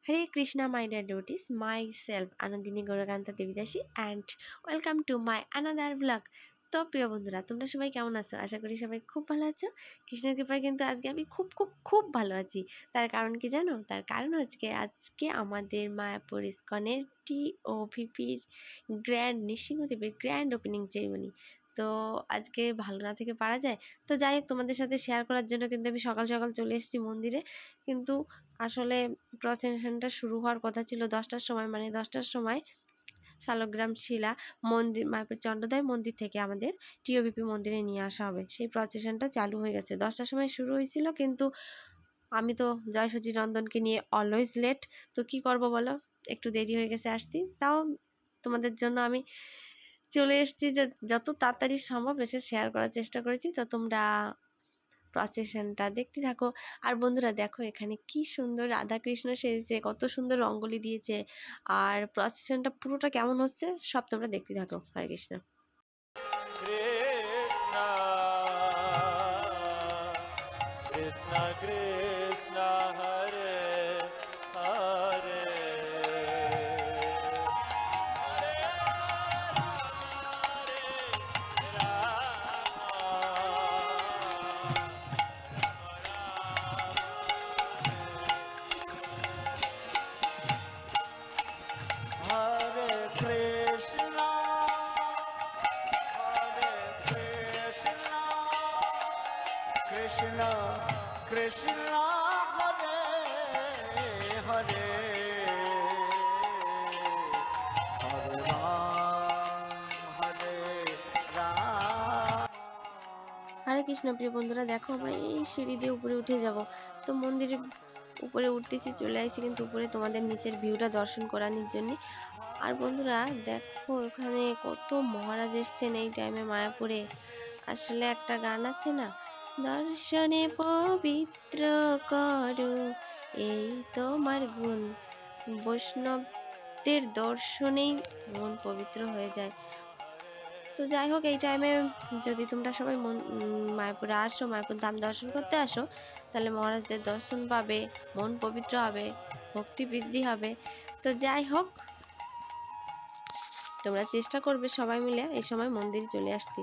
Hare Krishna, my dear devotees, myself Anandini Gauraganta Devidasi and welcome to my another vlog. তো প্রিয় বন্ধুরা, তোমরা সবাই কেমন আছো? আশা করি সবাই খুব ভালো আছো। কৃষ্ণের কৃপায় কিন্তু আজকে আমি খুব খুব খুব ভালো আছি। তার কারণ কি জানো? তার কারণ হচ্ছে আজকে আমাদের মায়াপুর ইস্কনের TOVPর গ্র্যান্ড নৃসিংহদেবের গ্র্যান্ড ওপেনিং সেরিমনি। তো আজকে ভালো না থেকে পারা যায়। তো যাই হোক, তোমাদের সাথে শেয়ার করার জন্য কিন্তু আমি সকাল সকাল চলে এসেছি মন্দিরে। কিন্তু আসলে প্রসেশনটা শুরু হওয়ার কথা ছিল 10টার সময়, মানে 10টার সময় শালগ্রাম শিলা মন্দির মায়াপুর চন্দ্রোদয় মন্দির থেকে আমাদের TOVP মন্দিরে নিয়ে আসা হবে। সেই প্রসেশনটা চালু হয়ে গেছে, 10টার সময় শুরু হয়েছিল, কিন্তু আমি তো জয় সচিনন্দনকে নিয়ে অলওয়েজ লেট। তো কি করব বলো, একটু দেরি হয়ে গেছে আসতে। তাও তোমাদের জন্য আমি চলে এসেছি, যে যত তাড়াতাড়ি সম্ভব এসে শেয়ার করার চেষ্টা করেছি। তো তোমরা প্রসেশনটা দেখতে থাকো। আর বন্ধুরা দেখো, এখানে কি সুন্দর রাধাকৃষ্ণ সেজেছে, কত সুন্দর রঙ্গোলি দিয়েছে, আর প্রসেশনটা পুরোটা কেমন হচ্ছে সব তোমরা দেখতে থাকো। হরে Krishna. Krishna Krishna Hare Hare Krishna Krishna Hare Hare Hare Ram Hare Ram। হরে কৃষ্ণ। প্রিয় বন্ধুরা দেখো, আমরা এই সিঁড়ি দিয়ে উপরে উঠে যাব। তো মন্দিরের উপরে উঠতেছি, চলে আসছি কিন্তু উপরে তোমাদের নিচের ভিউটা দর্শন করানোর জন্য। আর বন্ধুরা দেখো, এখানে কত মহারাজ এসছেন এই টাইমে মায়াপুরে। আসলে একটা গান আছে না, দর্শনে পবিত্র করো এই তোমার গুণ, বৈষ্ণবদের দর্শনেই মন পবিত্র হয়ে যায়। তো যাই হোক, এই টাইমে যদি তোমরা সবাই মায়াপুরে আসো, মায়াপুর ধাম দর্শন করতে আসো, তাহলে মহারাজদের দর্শন পাবে, মন পবিত্র হবে, ভক্তি বৃদ্ধি হবে। তো যাই হোক, তোমরা চেষ্টা করবে সবাই মিলে এই সময় মন্দিরে চলে আসতে।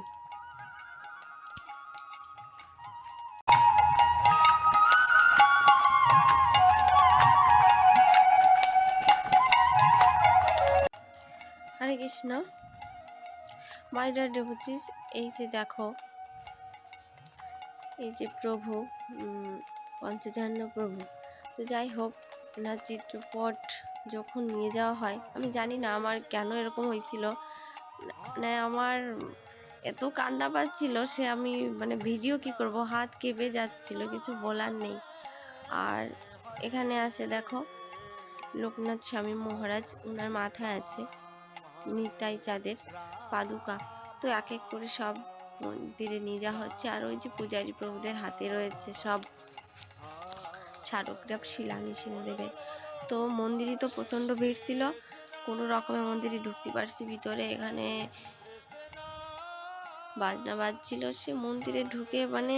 হরে কৃষ্ণ, মাই ডিয়ার ডিভোটিস। এই যে দেখো, এই যে প্রভু পঞ্চজান্য প্রভু। তো যাই হোক, না চিত্রপট যখন নিয়ে যাওয়া হয়, আমি জানি না আমার কেন এরকম হয়েছিল, মানে আমার এত কান্না পাচ্ছিল, সে আমি মানে ভিডিও কি করব, হাত কেঁপে যাচ্ছিল, কিছু বলার নেই। আর এখানে আছে দেখো লোকনাথ স্বামী মহারাজ, ওনার মাথায় আছে নিতাই চাঁদের পাদুকা। তো এক এক করে সব মন্দিরে নিয়ে যাওয়া হচ্ছে। আর ওই যে পূজারী প্রভুদের হাতে রয়েছে সব স্মারকগ্রাম শিলা নৃসিংহদেবের। তো মন্দিরই তো প্রচণ্ড ভিড় ছিল, কোনো রকমে মন্দিরে ঢুকতে পারছি ভিতরে। এখানে বাজনা বাজছিল, সে মন্দিরে ঢুকে মানে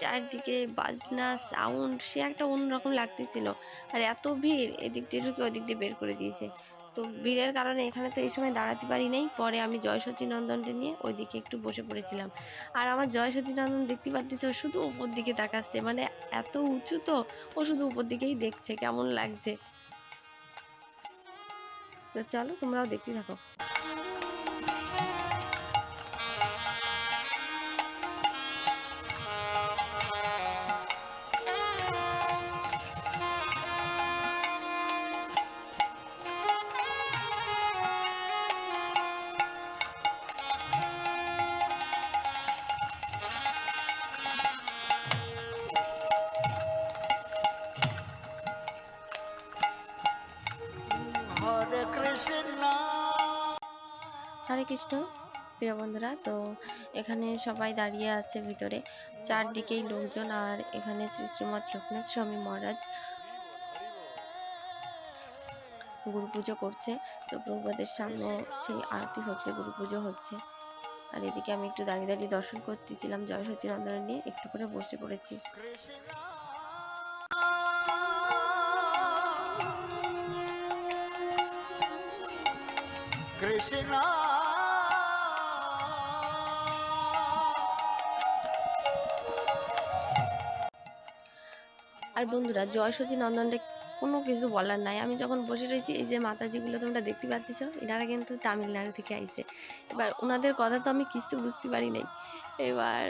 চারদিকে বাজনা সাউন্ড, সে একটা অন্যরকম লাগতেছিল। আর এত ভিড়, এদিক দিয়ে ঢুকে ওদিক দিয়ে বের করে দিয়েছে। তো ভিড়ের কারণে এখানে তো এই সময় দাঁড়াতে পারি নাই। পরে আমি জয় সচিনন্দনকে নিয়ে ওইদিকে একটু বসে পড়েছিলাম। আর আমার জয় সচিনন্দন দেখতে পাচ্ছি, ও শুধু উপর দিকে তাকাচ্ছে, মানে এত উঁচু তো, ও শুধু উপর দিকেই দেখছে কেমন লাগছে। তো চলো তোমরাও দেখতে থাকো। Hare Krishna হরে কৃষ্ণ। প্রিয় বন্ধুরা, তো এখানে সবাই দাঁড়িয়ে আছে ভিতরে, চারদিকেই লোকজন। আর এখানে শ্রী শ্রীমৎ লোকনাথ স্বামী মহারাজ গুরু পুজো করছে। তো প্রভুপাদের সামনে সেই আরতি হচ্ছে, গুরু পুজো হচ্ছে। আর এদিকে আমি একটু দাঁড়িয়ে দাঁড়িয়ে দর্শন করতেছিলাম, জয় সচিনন্দন নিয়ে একটু করে বসে পড়েছি। Krishna আর বন্ধুরা জয় সচি নন্দনটা কোনো কিছু বলার নাই। আমি যখন বসে রয়েছি, এই যে মাতাজিগুলো তোমরা দেখতে পাচ্ছ, এনারা কিন্তু তামিলনাড়ু থেকে আইছে। এবার ওনাদের কথা তো আমি কিছু বুঝতে পারি নাই। এবার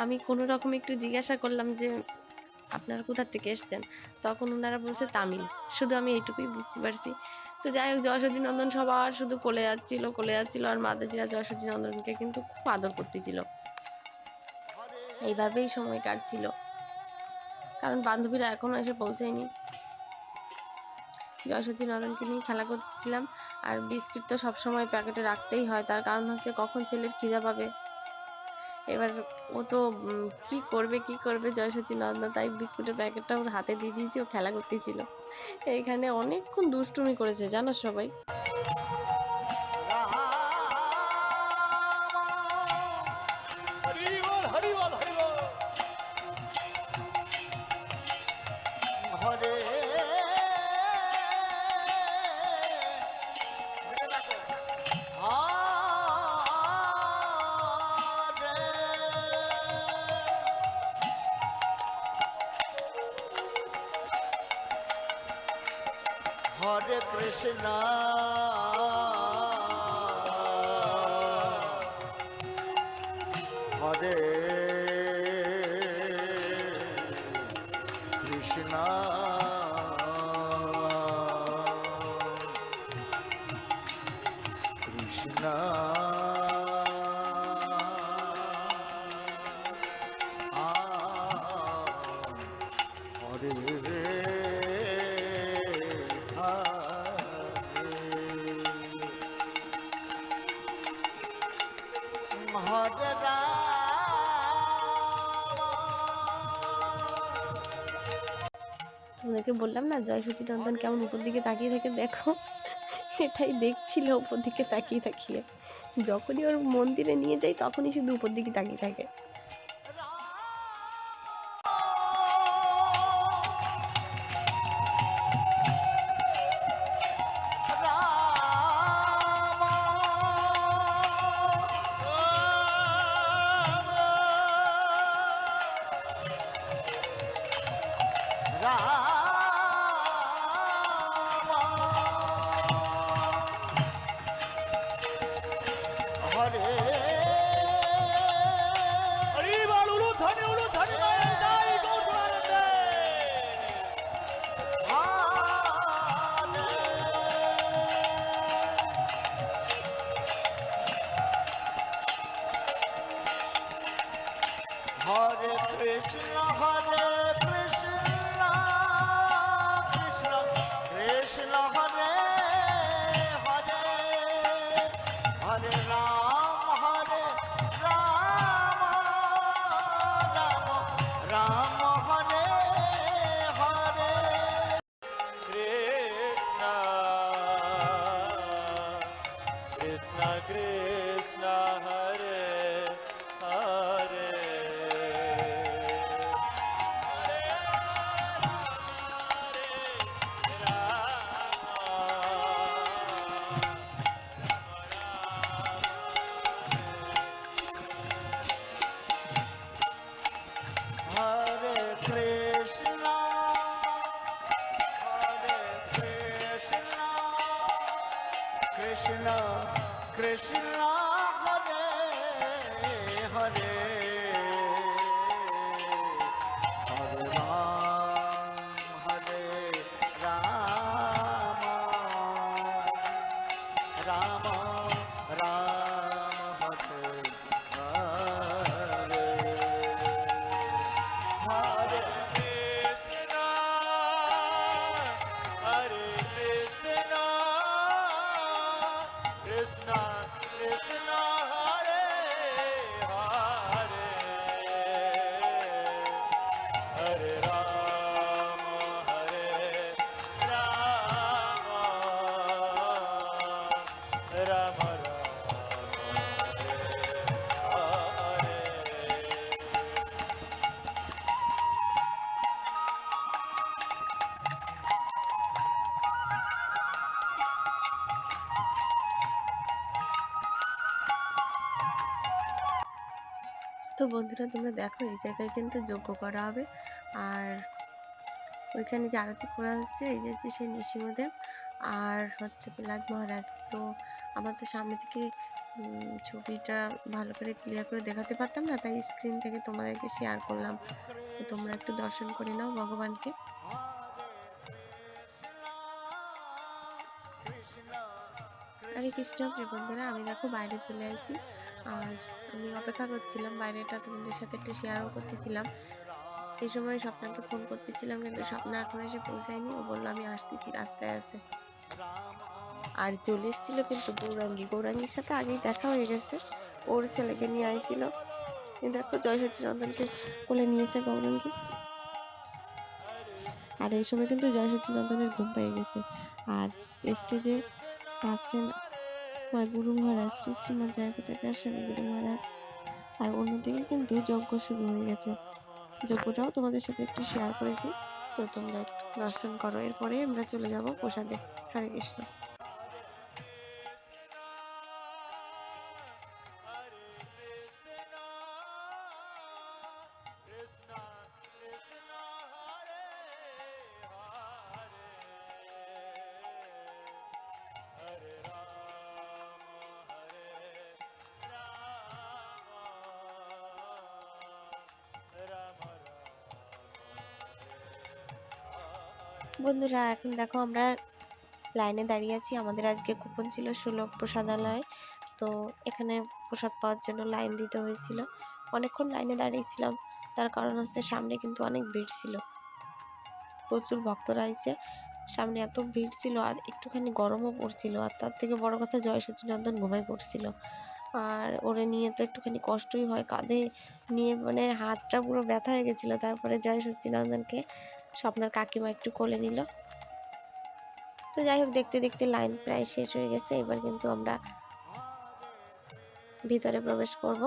আমি কোনো রকম একটু জিজ্ঞাসা করলাম যে আপনারা কোথার থেকে এসছেন, তখন ওনারা বলছে তামিল। শুধু আমি এইটুকুই বুঝতে পারছি। তো যাই হোক, জয়সচি নন্দন সবার শুধু কোলে যাচ্ছিল, আর মাতাজিরা জয়সচি নন্দনকে কিন্তু খুব আদর করতেছিল। এইভাবেই সময় কাটছিল, কারণ বান্ধবীরা এখনও এসে পৌঁছায়নি। জয়সচি নন্দনকে নিয়ে খেলা করতেছিলাম। আর বিস্কিট তো সবসময় প্যাকেটে রাখতেই হয়, তার কারণ হচ্ছে কখন ছেলের খিদা পাবে। এবার ও তো কি করবে জয়সচি নন্দন, তাই বিস্কুটের প্যাকেটটা ওর হাতে দিয়ে দিয়েছি, ও খেলা করতেছিল। এইখানে অনেকক্ষণ দুষ্টুমি করেছে জানো সবাই। হরে Hare Krishna Hare Krishna Krishna তোমাদেরকে বললাম না জয়সচি নন্দন কেমন উপর দিকে তাকিয়ে থাকে, দেখো এটাই দেখছিল উপর দিকে তাকিয়ে। যখনই ওর মন্দিরে নিয়ে যাই তখনই শুধু উপর দিকে তাকিয়ে থাকে। Hare Krishna, Hare Krishna, Krishna Krishna, Hare Hare, Hare Ram, Ram Ram, Hare Hare. Krishna, Krishna Krishna, Hare Hare. Hare Krishna, Krishna Krishna, Hare Hare, Hare Ram, Hare Rama, Rama Rama, Hare Hare. Hare Krishna, Hare Krishna, Krishna Krishna, তো বন্ধুরা তোমরা দেখো এই জায়গায় কিন্তু যজ্ঞ করা হবে। আর ওইখানে যে আরতি করা হচ্ছে এই যে সেই নৃসিংহদেব আর হচ্ছে প্রহ্লাদ মহারাজ। তো আমার তো সামনে থেকে ছবিটা ভালো করে ক্লিয়ার করে দেখাতে পারতাম না, তাই স্ক্রিন থেকে তোমাদেরকে শেয়ার করলাম। তো তোমরা একটু দর্শন করে নাও ভগবানকে। হরে কৃষ্ণ। প্রিয় বন্ধুরা, আমি দেখো বাইরে চলে আসি আর আমি অপেক্ষা করছিলাম বাইরেটা তোমাদের সাথে একটু শেয়ারও করতেছিলাম। এই সময় স্বপ্নাকে ফোন করতেছিলাম, কিন্তু স্বপ্না এখন এসে পৌঁছায়নি। ও বললো আমি আসতেছি, রাস্তায় আছে। আর চলে এসেছিলো কিন্তু গৌরাঙ্গীর সাথে আগেই দেখা হয়ে গেছে, ওর ছেলেকে নিয়ে আইছিল। দেখো জয় সচ্চিদানন্দকে কোলে নিয়েছে গৌরাঙ্গী। আর এই সময় কিন্তু জয় সচ্চিদানন্দের ঘুম পেয়ে গেছে। আর স্টেজে আছেন আমার গুরু মহারাজ শ্রী শ্রীমৎ জয়প্রতাপ স্বামী গুরু মহারাজ। আর অন্যদিকে কিন্তু যজ্ঞ শুরু হয়ে গেছে। যজ্ঞটাও তোমাদের সাথে একটু শেয়ার করেছি, তো তোমরা একটু দর্শন করো। এরপরে আমরা চলে যাব প্রসাদে। হরে কৃষ্ণ। বন্ধুরা এখন দেখো আমরা লাইনে দাঁড়িয়ে আছি। আমাদের আজকে কুপন ছিল সুলভ প্রসাদালয়, তো এখানে প্রসাদ পাওয়ার জন্য লাইন দিতে হয়েছিল। অনেকক্ষণ লাইনে দাঁড়িয়েছিলাম, তার কারণ হচ্ছে সামনে কিন্তু অনেক ভিড় ছিল, প্রচুর ভক্তরা আইছে। সামনে এত ভিড় ছিল আর একটুখানি গরমও পড়ছিল। আর তার থেকে বড় কথা জয় সচ্চিদানন্দ ঘুমাই পড়ছিল। আর ওরে নিয়ে তো একটুখানি কষ্টই হয়, কাঁধে নিয়ে মানে হাতটা পুরো ব্যথা হয়ে গেছিলো। তারপরে জয় সচ্চিদানন্দকে স্বপ্নার কাকিমা একটু কোলে নিল। তো যাই হোক, দেখতে দেখতে লাইন প্রায় শেষ হয়ে গেছে। এবার কিন্তু আমরা ভিতরে প্রবেশ করব।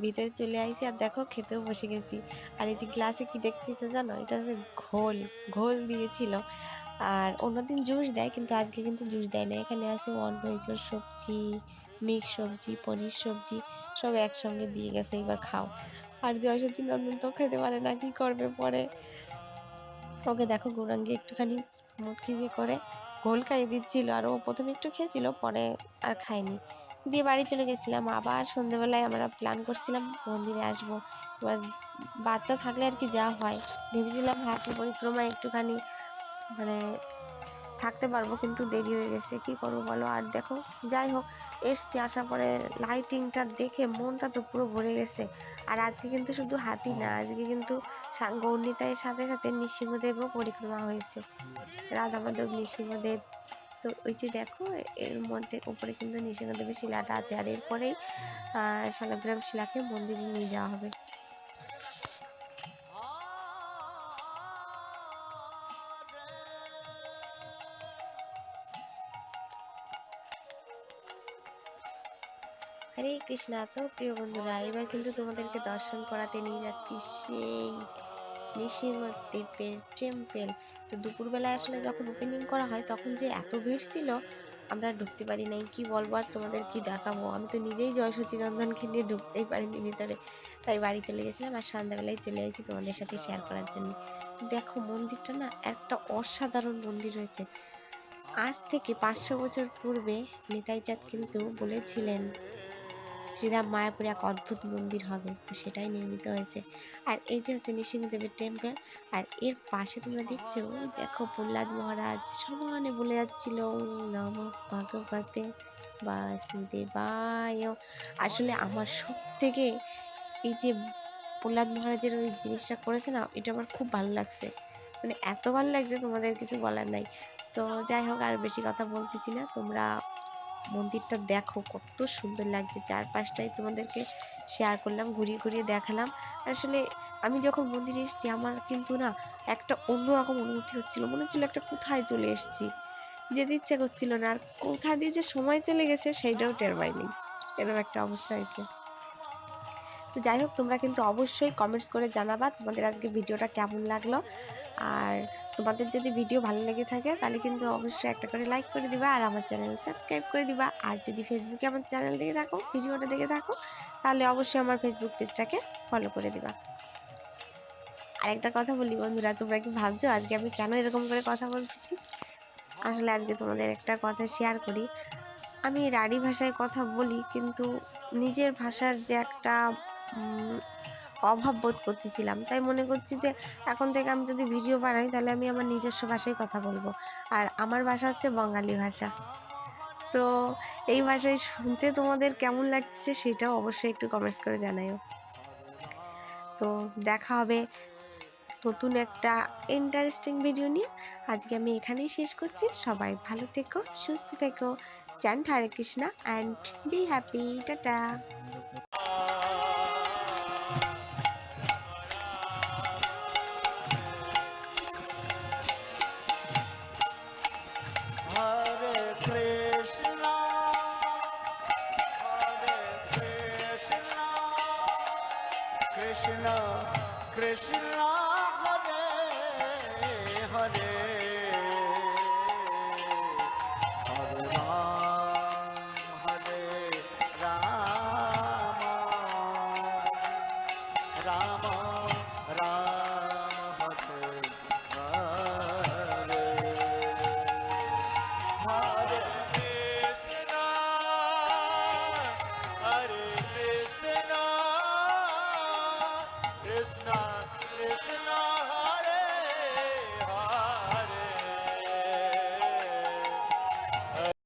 ভিতরে চলে আইছি আর দেখো খেতেও বসে গেছি। আর এই যে গ্লাসে কি দেখতেছো জানো, এটা হচ্ছে ঘোল। ঘোল দিয়েছিল। আর অন্যদিন জুস দেয়, কিন্তু আজকে কিন্তু জুস দেয় না। এখানে আছে ওয়ানভেজর সবজি, মিক্স সবজি, পনির সবজি, সব একসঙ্গে দিয়ে গেছে, এবার খাও। আর জয় সচ্চিদানন্দ তো খেতে পারে না, কি করবে পরে। ওকে দেখো গৌরাঙ্গী একটুখানি মুটকি দিয়ে করে ঘোল খাইয়ে দিচ্ছিল। আর ও প্রথমে একটু খেয়েছিল, পরে আর খায়নি। দিয়ে বাড়ি চলে গেছিলাম। আবার সন্ধ্যেবেলায় আমরা প্ল্যান করছিলাম মন্দিরে আসবো। এবার বাচ্চা থাকলে আর কি যা হয়, ভেবেছিলাম হাতি পরিক্রমা একটুখানি মানে থাকতে পারবো, কিন্তু দেরি হয়ে গেছে, কি করবো বলো। আর দেখো যাই হোক এসছি, আসার পরে লাইটিংটা দেখে মনটা তো পুরো ভরে গেছে। আর আজকে কিন্তু শুধু হাতি না, আজকে কিন্তু গৌরনিতাইয়ের সাথে সাথে নৃসিংহদেবও পরিক্রমা হয়েছে, রাধা মাধব নৃসিংহদেব। তো ওই যে দেখো এর মধ্যে উপরে কিন্তু নৃসিংহদেবের শিলাটা আছে। আর এরপরেই শালগ্রাম শিলাকে মন্দিরে নিয়ে যাওয়া হবে। হরে কৃষ্ণা। তো প্রিয় বন্ধুরা, এবার কিন্তু তোমাদেরকে দর্শন করাতে নিয়ে যাচ্ছি সেই নৃসিংহদেবের টেম্পেল। তো দুপুরবেলায় আসলে যখন ওপেনিং করা হয় তখন যে এত ভিড় ছিল, আমরা ঢুকতে পারি নাই। কি বলবো আর তোমাদের, কি দেখাবো। আমি তো নিজেই জয় সচ্চিদানন্দকে নিয়ে ঢুকতেই পারিনি ভিতরে, তাই বাড়ি চলে গেছিলাম। আর সন্ধ্যাবেলায় চলে আসি তোমাদের সাথে শেয়ার করার জন্য। দেখো মন্দিরটা না একটা অসাধারণ মন্দির হয়েছে। আজ থেকে 500 বছর পূর্বে নিতাই চাঁদ কিন্তু বলেছিলেন শ্রীরাম মায়াপুরে এক অদ্ভুত মন্দির হবে, তো সেটাই নির্মিত হয়েছে। আর এই যে হচ্ছে নৃসিংহদেবের টেম্পল। আর এর পাশে তোমরা দেখছো, ওই দেখো প্রহ্লাদ মহারাজ সমানে বলে যাচ্ছিল নম ভগবতে বাসুদেবায়। আসলে আমার সব থেকে এই যে প্রহ্লাদ মহারাজের ওই জিনিসটা করেছে না, এটা আমার খুব ভালো লাগছে। মানে এত ভালো লাগছে তোমাদের কিছু বলার নাই। তো যাই হোক আর বেশি কথা বলতেছি না, তোমরা মন্দিরটা দেখো কত সুন্দর লাগছে। চারপাশটাই তোমাদেরকে শেয়ার করলাম, ঘুরিয়ে ঘুরিয়ে দেখালাম। আসলে আমি যখন মন্দিরে এসেছি আমার কিন্তু না একটা অন্যরকম অনুভূতি হচ্ছিল, মনে হচ্ছিল একটা কোথায় চলে এসেছি, যেতে ইচ্ছে করছিল না। আর কোথা দিয়ে যে সময় চলে গেছে সেইটাও টের পাইনি। এরকম একটা অবস্থা হয়েছে। তো যাই হোক, তোমরা কিন্তু অবশ্যই কমেন্টস করে জানাবা তোমাদের আজকে ভিডিওটা কেমন লাগলো। আর তোমাদের যদি ভিডিও ভালো লেগে থাকে তাহলে কিন্তু অবশ্যই একটা করে লাইক করে দিবা, আর আমার চ্যানেল সাবস্ক্রাইব করে দিবা। আর যদি ফেসবুকে আমার চ্যানেল দেখে থাকো, ভিডিওটা দেখে থাকো, তাহলে অবশ্যই আমার ফেসবুক পেজটাকে ফলো করে দিবা। আরেকটা কথা বলি বন্ধুরা, তোমরা কি ভাবছো আজকে আমি কেন এরকম করে কথা বলতেছি? আসলে আজকে তোমাদের একটা কথা শেয়ার করি। আমি রাঢ়ী ভাষায় কথা বলি, কিন্তু নিজের ভাষার যে একটা অভাব বোধ করতেছিলাম, তাই মনে করছি যে এখন থেকে আমি যদি ভিডিও বানাই তাহলে আমি আমার নিজস্ব ভাষায় কথা বলবো। আর আমার ভাষা হচ্ছে বঙ্গালী ভাষা। তো এই ভাষায় শুনতে তোমাদের কেমন লাগছে সেটাও অবশ্যই একটু কমেন্টস করে জানাইও। তো দেখা হবে নতুন একটা ইন্টারেস্টিং ভিডিও নিয়ে। আজকে আমি এখানেই শেষ করছি। সবাই ভালো থেকো, সুস্থ থেকো। Chant Hare Krishna and be happy. Tata.